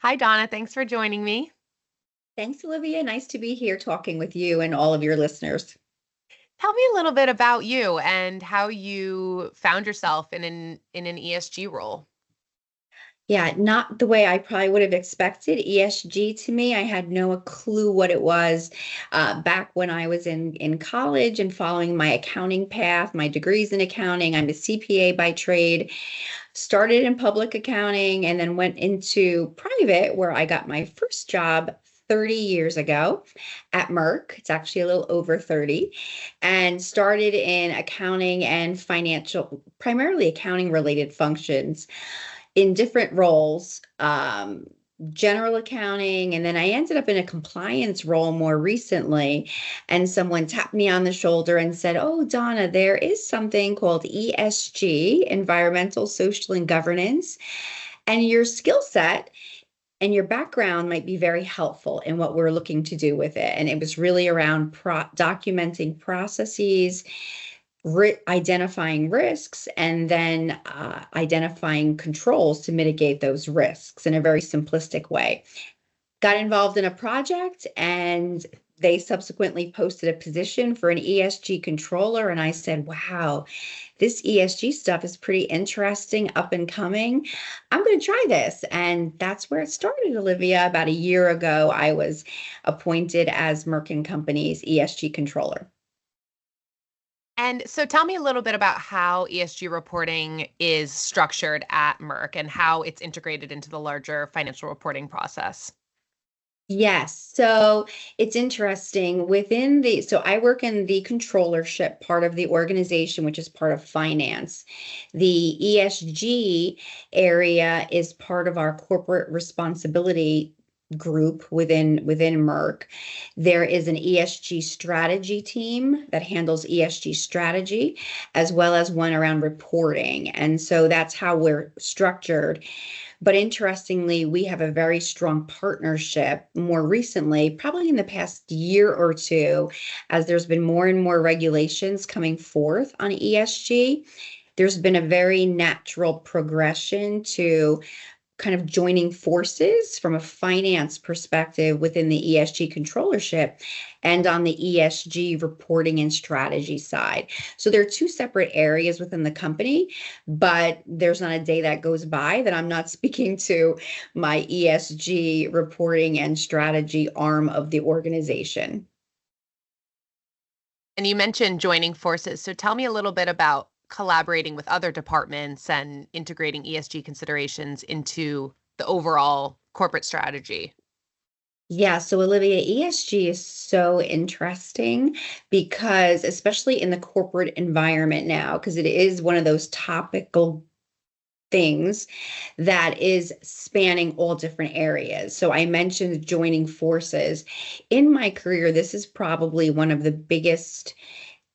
Hi, Donna. Thanks for joining me. Thanks, Olivia. Nice to be here talking with you and all of your listeners. Tell me a little bit about you and how you found yourself in an ESG role. Yeah, not the way I probably would have expected. ESG to me, I had no clue what it was back when I was in college and following my accounting path, my degrees in accounting. I'm a CPA by trade, started in public accounting and then went into private where I got my first job 30 years ago at Merck. It's actually a little over 30, and started in accounting and financial, primarily accounting related functions in different roles, general accounting, and then I ended up in a compliance role more recently. And someone tapped me on the shoulder and said, "Oh, Donna, there is something called ESG, Environmental, Social, and Governance, and your skill set and your background might be very helpful in what we're looking to do with it." And it was really around documenting processes, identifying risks, and then identifying controls to mitigate those risks in a very simplistic way. Got involved in a project, and they subsequently posted a position for an ESG controller. And I said, wow, this ESG stuff is pretty interesting, up and coming. I'm going to try this. And that's where it started, Olivia. About a year ago, I was appointed as Merck and Company's ESG controller. And so tell me a little bit about how ESG reporting is structured at Merck and how it's integrated into the larger financial reporting process. Yes. So it's interesting so I work in the controllership part of the organization, which is part of finance. The ESG area is part of our corporate responsibility group within Merck. There is an ESG strategy team that handles ESG strategy, as well as one around reporting. And so that's how we're structured. But interestingly, we have a very strong partnership more recently, probably in the past year or two, as there's been more and more regulations coming forth on ESG. There's been a very natural progression to kind of joining forces from a finance perspective within the ESG controllership and on the ESG reporting and strategy side. So there are two separate areas within the company, but there's not a day that goes by that I'm not speaking to my ESG reporting and strategy arm of the organization. And you mentioned joining forces. So tell me a little bit about collaborating with other departments and integrating ESG considerations into the overall corporate strategy. Yeah, so Olivia, ESG is so interesting because, especially in the corporate environment now, because it is one of those topical things that is spanning all different areas. So I mentioned joining forces. In my career, this is probably one of the biggest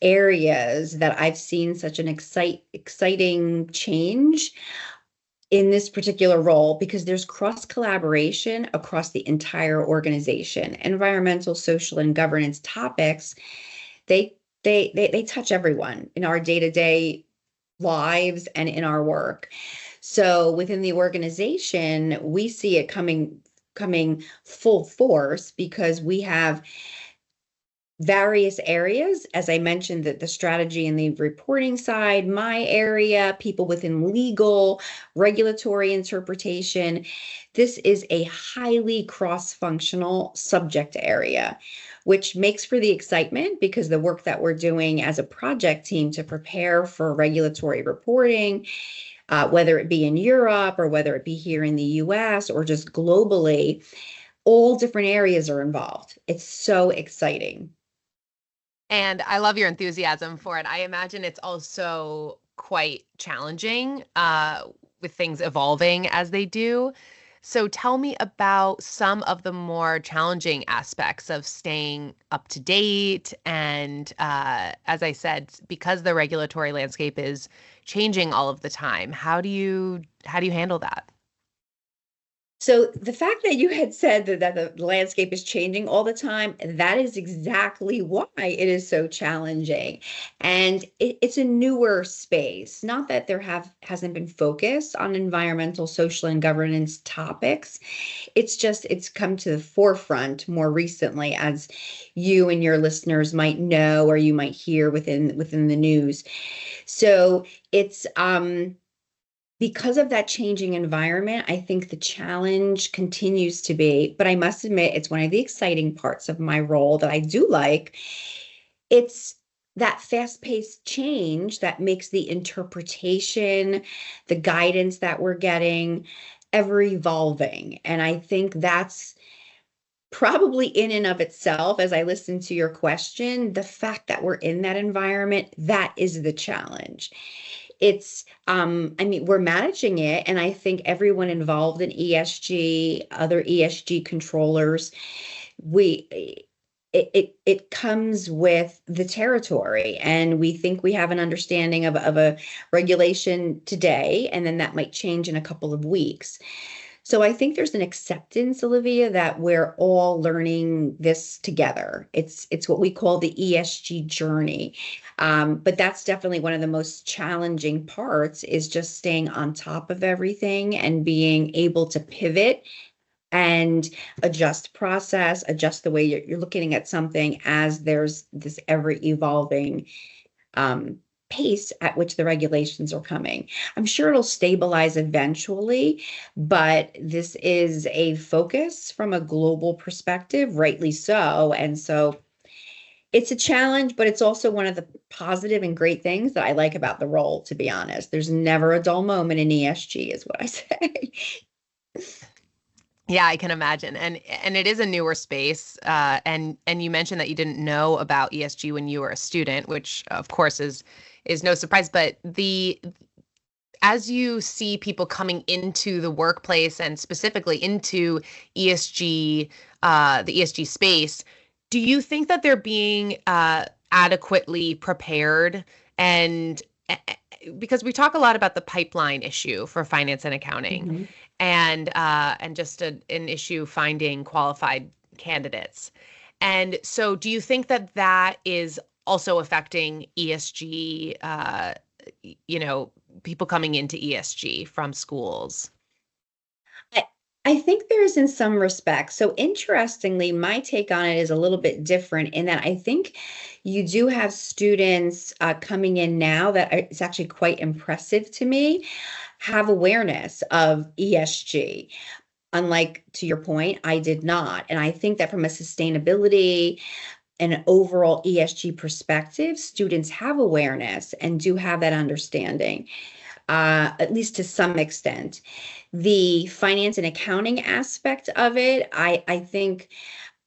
areas that I've seen such an exciting change in this particular role, because there's cross collaboration across the entire organization. Environmental, social, and governance topics, they touch everyone in our day-to-day lives and in our work. So within the organization, we see it coming full force because we have various areas. As I mentioned, that the strategy and the reporting side, my area, people within legal, regulatory interpretation. This is a highly cross-functional subject area, which makes for the excitement because the work that we're doing as a project team to prepare for regulatory reporting, whether it be in Europe or whether it be here in the US or just globally, all different areas are involved. It's so exciting. And I love your enthusiasm for it. I imagine it's also quite challenging with things evolving as they do. So tell me about some of the more challenging aspects of staying up to date. And as I said, because the regulatory landscape is changing all of the time, how do you handle that? So the fact that you had said that the landscape is changing all the time, that is exactly why it is so challenging. And it's a newer space. Not that there hasn't been focus on environmental, social, and governance topics. It's just it's come to the forefront more recently, as you and your listeners might know or you might hear within the news. So it's because of that changing environment, I think the challenge continues to be, but I must admit, it's one of the exciting parts of my role that I do like. It's that fast-paced change that makes the interpretation, the guidance that we're getting, ever evolving. And I think that's probably in and of itself, as I listen to your question, the fact that we're in that environment, that is the challenge. It's, I mean, we're managing it, and I think everyone involved in ESG, other ESG controllers, we it comes with the territory, and we think we have an understanding of a regulation today, and then that might change in a couple of weeks. So I think there's an acceptance, Olivia, that we're all learning this together. It's what we call the ESG journey. But that's definitely one of the most challenging parts is just staying on top of everything and being able to pivot and adjust process, adjust the way you're looking at something as there's this ever evolving um, pace at which the regulations are coming. I'm sure it'll stabilize eventually, but this is a focus from a global perspective, rightly so. And so it's a challenge, but it's also one of the positive and great things that I like about the role, to be honest. There's never a dull moment in ESG, is what I say. Yeah, I can imagine. And it is a newer space. And you mentioned that you didn't know about ESG when you were a student, which of course is no surprise. But the as you see people coming into the workplace and specifically into ESG, the ESG space, do you think that they're being adequately prepared? And because we talk a lot about the pipeline issue for finance and accounting, Mhm. and just an issue finding qualified candidates. And so, do you think that that is also affecting ESG? You know, people coming into ESG from schools. I, I think there's in some respects. So interestingly, my take on it is a little bit different in that I think you do have students coming in now that it's actually quite impressive to me, have awareness of ESG. Unlike to your point, I did not. And I think that from a sustainability and an overall ESG perspective, students have awareness and do have that understanding, at least to some extent. The finance and accounting aspect of it, I think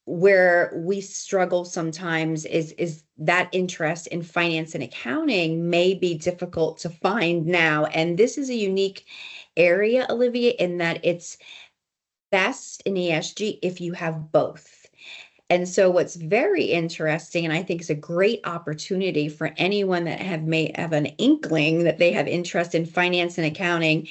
where we struggle sometimes is that interest in finance and accounting may be difficult to find now. And this is a unique area, Olivia, in that it's best in ESG if you have both. And so what's very interesting, and I think is a great opportunity for anyone that may have an inkling that they have interest in finance and accounting,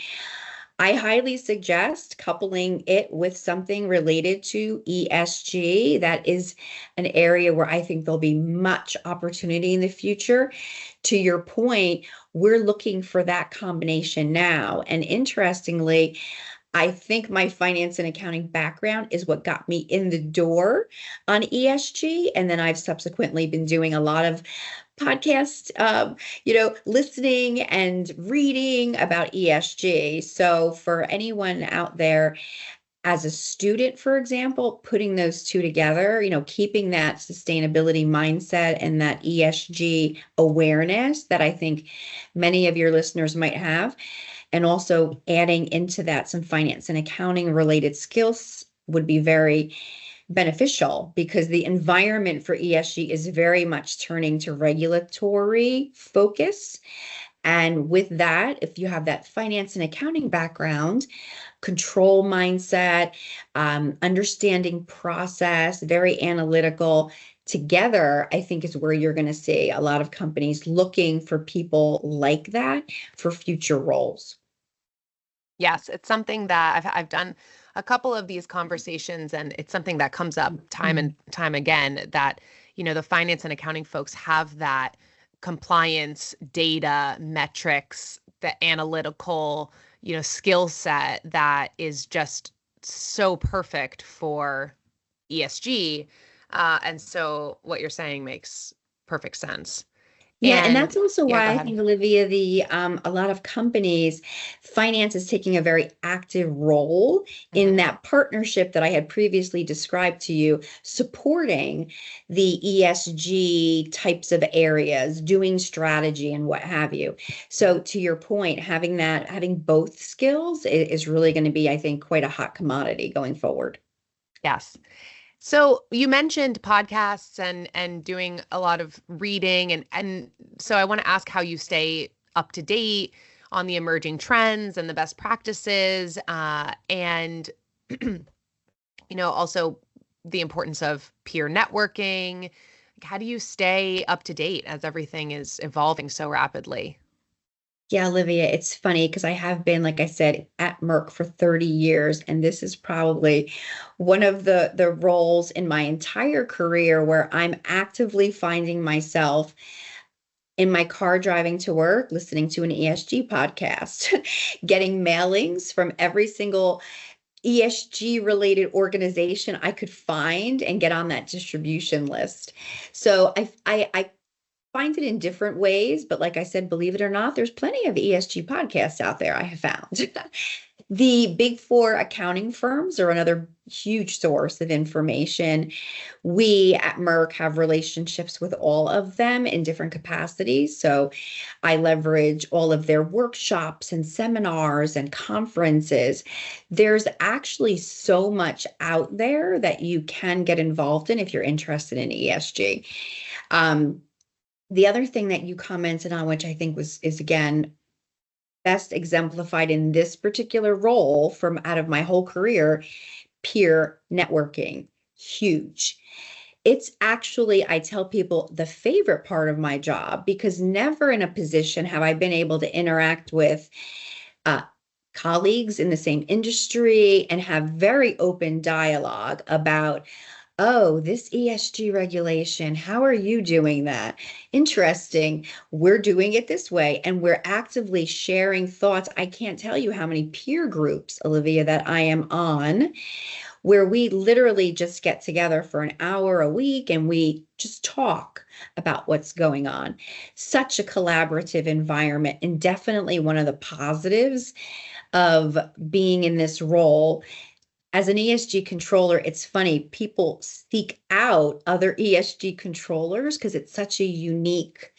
I highly suggest coupling it with something related to ESG. That is an area where I think there'll be much opportunity in the future. To your point, we're looking for that combination now. And interestingly, I think my finance and accounting background is what got me in the door on ESG. And then I've subsequently been doing a lot of podcast, listening and reading about ESG. So for anyone out there, as a student, for example, putting those two together, keeping that sustainability mindset and that ESG awareness that I think many of your listeners might have, and also adding into that some finance and accounting related skills would be very beneficial because the environment for ESG is very much turning to regulatory focus. And with that, if you have that finance and accounting background, control mindset, understanding process, very analytical, together, I think is where you're going to see a lot of companies looking for people like that for future roles. Yes, it's something that I've done a couple of these conversations, and it's something that comes up time and time again, that, the finance and accounting folks have that compliance, data, metrics, the analytical, skill set that is just so perfect for ESG. And so what you're saying makes perfect sense. Yeah, and And that's also yeah, why go I ahead. think, Olivia, the a lot of companies, finance is taking a very active role in Mhm. that partnership that I had previously described to you, supporting the ESG types of areas, doing strategy and what have you. So to your point, having both skills is really going to be, I think, quite a hot commodity going forward. Yes. So you mentioned podcasts and doing a lot of reading, and so I want to ask how you stay up to date on the emerging trends and the best practices, and also the importance of peer networking. Like, how do you stay up to date as everything is evolving so rapidly? Yeah, Olivia, it's funny because I have been, like I said, at Merck for 30 years, and this is probably one of the roles in my entire career where I'm actively finding myself in my car driving to work, listening to an ESG podcast, getting mailings from every single ESG related organization I could find and get on that distribution list. So I find it in different ways, but like I said, believe it or not, there's plenty of ESG podcasts out there I have found. The big four accounting firms are another huge source of information. We at Merck have relationships with all of them in different capacities. So I leverage all of their workshops and seminars and conferences. There's actually so much out there that you can get involved in if you're interested in ESG. The other thing that you commented on, which I think is again best exemplified in this particular role from out of my whole career, peer networking, huge. It's actually, I tell people, the favorite part of my job, because never in a position have I been able to interact with uh, colleagues in the same industry and have very open dialogue about, oh, this ESG regulation, how are you doing that? Interesting. We're doing it this way, and we're actively sharing thoughts. I can't tell you how many peer groups, Olivia, that I am on, where we literally just get together for an hour a week and we just talk about what's going on. Such a collaborative environment, and definitely one of the positives of being in this role. As an ESG controller, it's funny, people seek out other ESG controllers because it's such a unique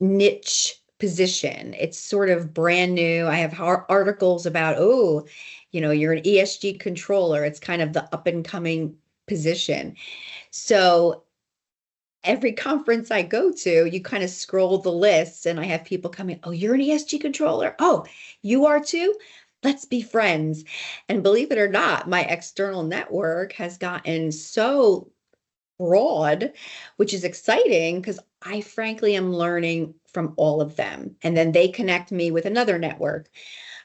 niche position. It's sort of brand new. I have articles about, oh, you're an ESG controller. It's kind of the up and coming position. So every conference I go to, you kind of scroll the lists and I have people coming, oh, you're an ESG controller. Oh, you are too? Let's be friends. And believe it or not, my external network has gotten so broad, which is exciting because I frankly am learning from all of them. And then they connect me with another network.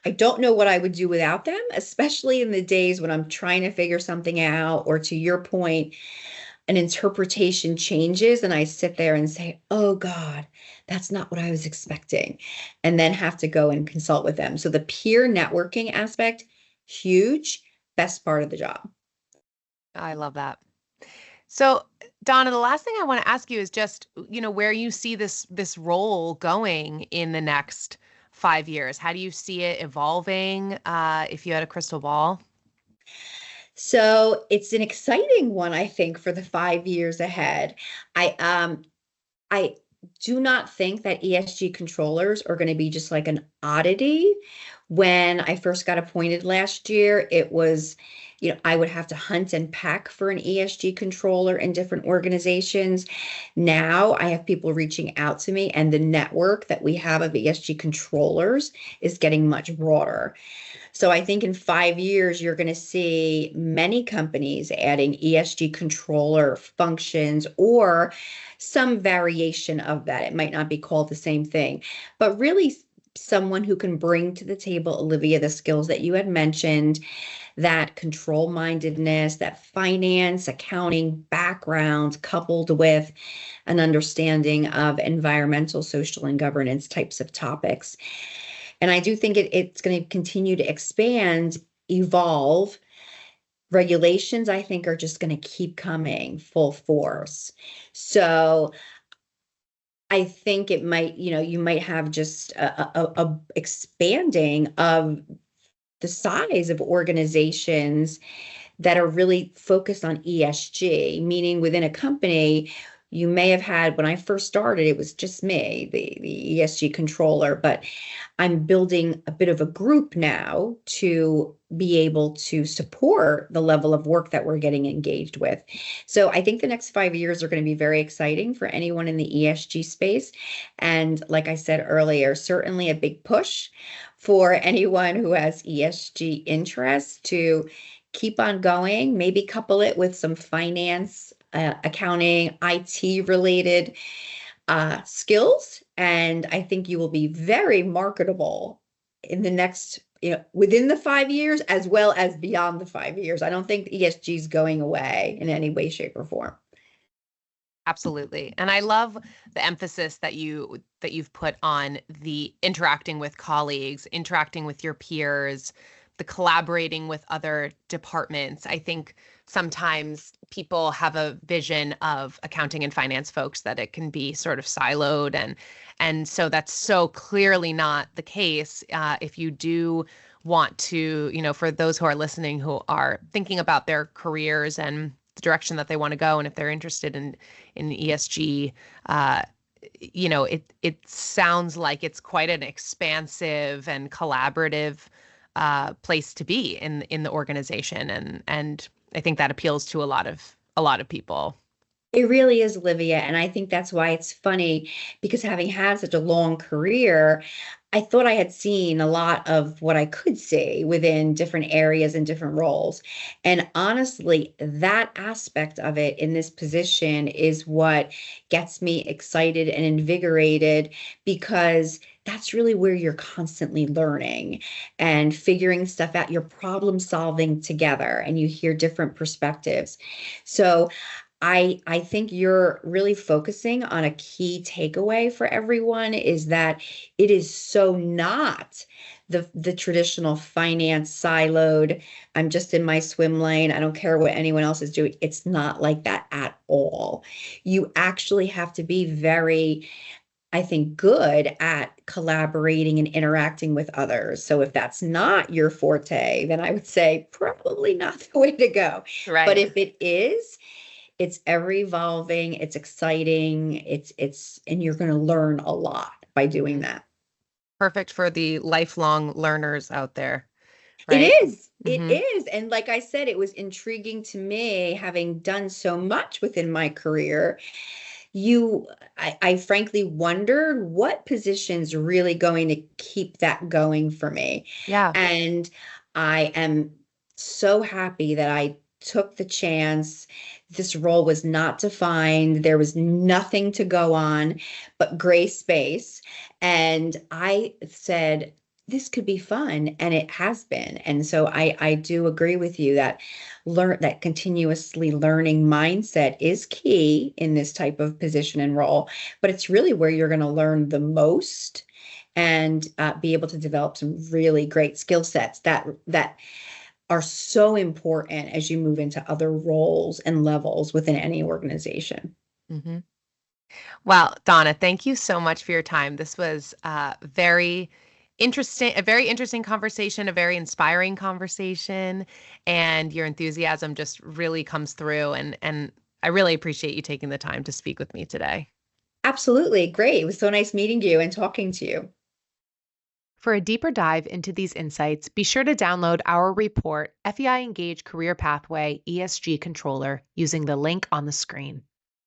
I don't know what I would do without them, especially in the days when I'm trying to figure something out, or to your point, an interpretation changes and I sit there and say, oh God, that's not what I was expecting. And then have to go and consult with them. So the peer networking aspect, huge, best part of the job. I love that. So, Donna, the last thing I want to ask you is just, where you see this role going in the next 5 years. How do you see it evolving, if you had a crystal ball? So it's an exciting one, I think, for the 5 years ahead. I do not think that ESG controllers are going to be just like an oddity. When I first got appointed last year, it was, I would have to hunt and peck for an ESG controller in different organizations. Now I have people reaching out to me, and the network that we have of ESG controllers is getting much broader. So I think in 5 years, you're going to see many companies adding ESG controller functions or some variation of that. It might not be called the same thing, but really someone who can bring to the table, Olivia, the skills that you had mentioned, that control mindedness, that finance, accounting background, coupled with an understanding of environmental, social, and governance types of topics. And I do think it's going to continue to expand, evolve. Regulations, I think, are just going to keep coming full force. So I think it might, you might have just a expanding of the size of organizations that are really focused on ESG, meaning within a company, you may have had, when I first started, it was just me, the ESG controller, but I'm building a bit of a group now to be able to support the level of work that we're getting engaged with. So I think the next 5 years are going to be very exciting for anyone in the ESG space. And like I said earlier, certainly a big push for anyone who has ESG interests to keep on going, maybe couple it with some finance, accounting, IT related skills. And I think you will be very marketable in the next, within the 5 years as well as beyond the 5 years. I don't think ESG is going away in any way, shape, or form. Absolutely. And I love the emphasis that you've put on the interacting with colleagues, interacting with your peers, the collaborating with other departments. I think sometimes people have a vision of accounting and finance folks that it can be sort of siloed, and so that's so clearly not the case. If you do want to, for those who are listening who are thinking about their careers and the direction that they want to go, and if they're interested in ESG, it sounds like it's quite an expansive and collaborative place to be in the organization, and I think that appeals to a lot of people. It really is, Olivia. And I think that's why it's funny, because having had such a long career, I thought I had seen a lot of what I could see within different areas and different roles. And honestly, that aspect of it in this position is what gets me excited and invigorated, because that's really where you're constantly learning and figuring stuff out. You're problem solving together and you hear different perspectives. So I think you're really focusing on a key takeaway for everyone, is that it is so not the traditional finance siloed. I'm just in my swim lane. I don't care what anyone else is doing. It's not like that at all. You actually have to be very, I think, good at collaborating and interacting with others. So if that's not your forte, then I would say probably not the way to go. But Right. if it is, it's ever evolving, it's exciting, and you're going to learn a lot by doing Mhm. that. Perfect for the lifelong learners out there, It right? is. It Hmm. is. And like I said, it was intriguing to me, having done so much within my career. I frankly wondered what position's really going to keep that going for me. Yeah. And I am so happy that I took the chance. This role was not defined. There was nothing to go on but gray space. And I said, this could be fun. And it has been. And so I do agree with you that that continuously learning mindset is key in this type of position and role, but it's really where you're going to learn the most and be able to develop some really great skill sets that are so important as you move into other roles and levels within any organization. Hmm. Well, Donna, thank you so much for your time. This was a very interesting conversation, a very inspiring conversation, and your enthusiasm just really comes through. And I really appreciate you taking the time to speak with me today. Absolutely. Great. It was so nice meeting you and talking to you. For a deeper dive into these insights, be sure to download our report, FEI Engage Career Pathway ESG Controller, using the link on the screen.